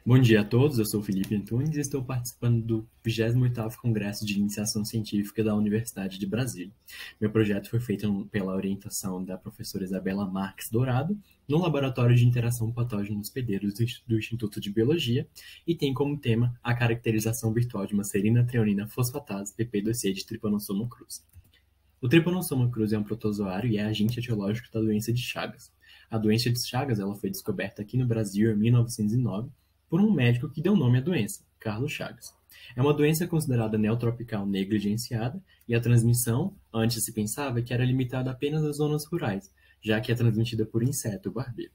Bom dia a todos, eu sou Felipe Antunes e estou participando do 28º Congresso de Iniciação Científica da Universidade de Brasília. Meu projeto foi feito pela orientação da professora Isabela Marques Dourado, no Laboratório de Interação Patógeno Hospedeiros do Instituto de Biologia, e tem como tema a caracterização virtual de uma serina treonina fosfatase PP2C de Trypanosoma cruzi. O Trypanosoma cruzi é um protozoário e é agente etiológico da doença de Chagas. A doença de Chagas ela foi descoberta aqui no Brasil em 1909 por um médico que deu nome à doença, Carlos Chagas. É uma doença considerada neotropical negligenciada e a transmissão, antes se pensava que era limitada apenas às zonas rurais, já que é transmitida por inseto barbeiro.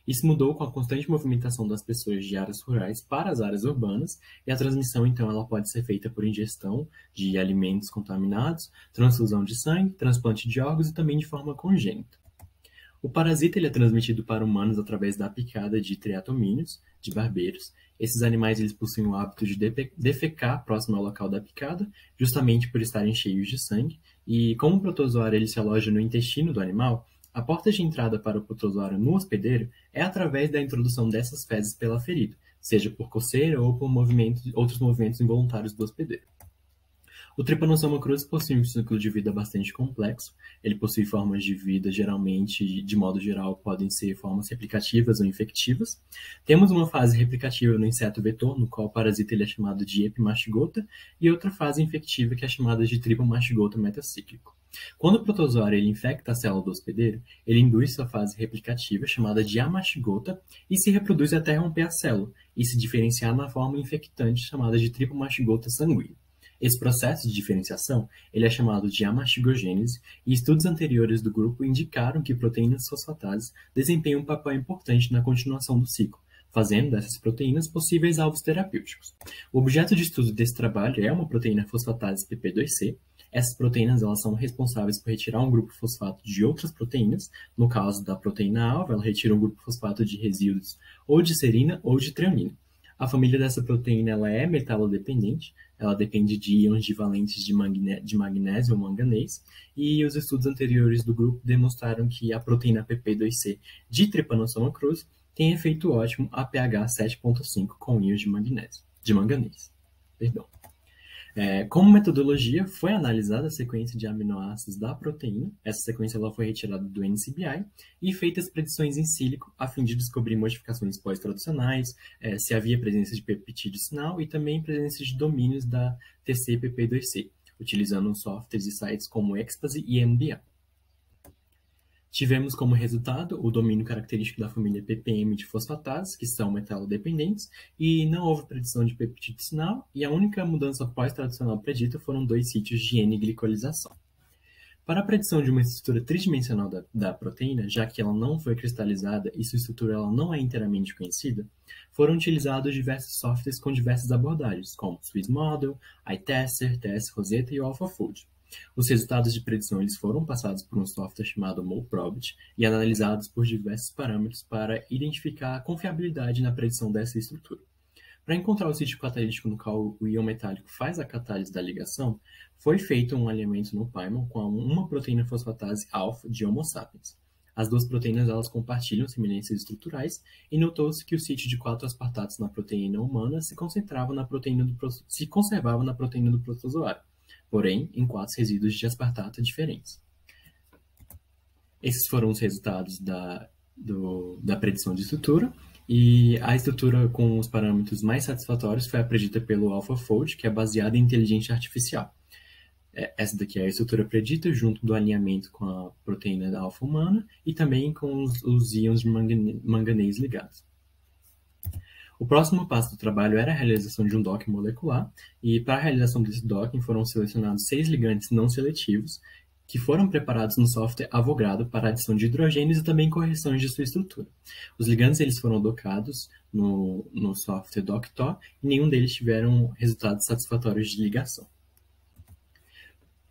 Isso mudou com a constante movimentação das pessoas de áreas rurais para as áreas urbanas, e a transmissão, então, ela pode ser feita por ingestão de alimentos contaminados, transfusão de sangue, transplante de órgãos e também de forma congênita. O parasita ele é transmitido para humanos através da picada de triatomíneos, de barbeiros. Esses animais eles possuem o hábito de defecar próximo ao local da picada, justamente por estarem cheios de sangue, e como o protozoário ele se aloja no intestino do animal, a porta de entrada para o protozoário no hospedeiro é através da introdução dessas fezes pela ferida, seja por coceira ou por outros movimentos involuntários do hospedeiro. O Trypanosoma cruzi possui um ciclo de vida bastante complexo. Ele possui formas de vida, geralmente, de modo geral, podem ser formas replicativas ou infectivas. Temos uma fase replicativa no inseto vetor, no qual o parasita ele é chamado de epimastigota, e outra fase infectiva que é chamada de tripomastigota metacíclico. Quando o protozoário ele infecta a célula do hospedeiro, ele induz sua fase replicativa, chamada de amastigota, e se reproduz até romper a célula, e se diferenciar na forma infectante, chamada de tripomastigota sanguínea. Esse processo de diferenciação ele é chamado de amastigogênese, e estudos anteriores do grupo indicaram que proteínas fosfatases desempenham um papel importante na continuação do ciclo, fazendo dessas proteínas possíveis alvos terapêuticos. O objeto de estudo desse trabalho é uma proteína fosfatase PP2C. Essas proteínas elas são responsáveis por retirar um grupo fosfato de outras proteínas. No caso da proteína-alvo, ela retira um grupo fosfato de resíduos ou de serina ou de treonina. A família dessa proteína ela é metalodependente, ela depende de íons divalentes de magnésio ou manganês, e os estudos anteriores do grupo demonstraram que a proteína PP2C de Trypanosoma cruzi tem efeito ótimo a pH 7,5 com íons de manganês. Perdão. Como metodologia, foi analisada a sequência de aminoácidos da proteína. Essa sequência ela foi retirada do NCBI e feitas predições em sílico a fim de descobrir modificações pós-traducionais, se havia presença de peptídeo sinal e também presença de domínios da TCPP2C, utilizando softwares e sites como Expasy e MBA. Tivemos como resultado o domínio característico da família ppm de fosfatases, que são metalodependentes, e não houve predição de peptídeo sinal, e a única mudança pós-traducional predita foram 2 sítios de N-glicolização. Para a predição de uma estrutura tridimensional da proteína, já que ela não foi cristalizada e sua estrutura ela não é inteiramente conhecida, foram utilizados diversos softwares com diversas abordagens, como Swiss Model, iTester, TS Rosetta e o AlphaFold. Os resultados de predição eles foram passados por um software chamado MoleProbit e analisados por diversos parâmetros para identificar a confiabilidade na predição dessa estrutura. Para encontrar o sítio catalítico no qual o íon metálico faz a catálise da ligação, foi feito um alinhamento no Pymol com uma proteína fosfatase alfa de Homo sapiens. As duas proteínas elas compartilham semelhanças estruturais e notou-se que o sítio de 4-aspartatos na proteína humana se conservava na proteína do protozoário, porém em 4 resíduos de aspartato diferentes. Esses foram os resultados da predição de estrutura, e a estrutura com os parâmetros mais satisfatórios foi a predita pelo AlphaFold, que é baseada em inteligência artificial. Essa daqui é a estrutura predita junto do alinhamento com a proteína da alfa humana e também com os íons de manganês ligados. O próximo passo do trabalho era a realização de um docking molecular, e para a realização desse docking foram selecionados 6 ligantes não seletivos, que foram preparados no software Avogadro para adição de hidrogênios e também correções de sua estrutura. Os ligantes eles foram docados no software DocTor e nenhum deles tiveram resultados satisfatórios de ligação.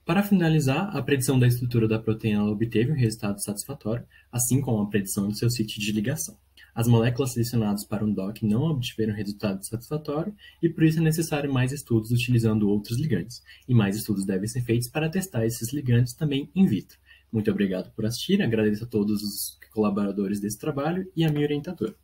Para finalizar, a predição da estrutura da proteína obteve um resultado satisfatório, assim como a predição do seu sítio de ligação. As moléculas selecionadas para um docking não obtiveram resultado satisfatório e por isso é necessário mais estudos utilizando outros ligantes. E mais estudos devem ser feitos para testar esses ligantes também in vitro. Muito obrigado por assistir, agradeço a todos os colaboradores desse trabalho e a minha orientadora.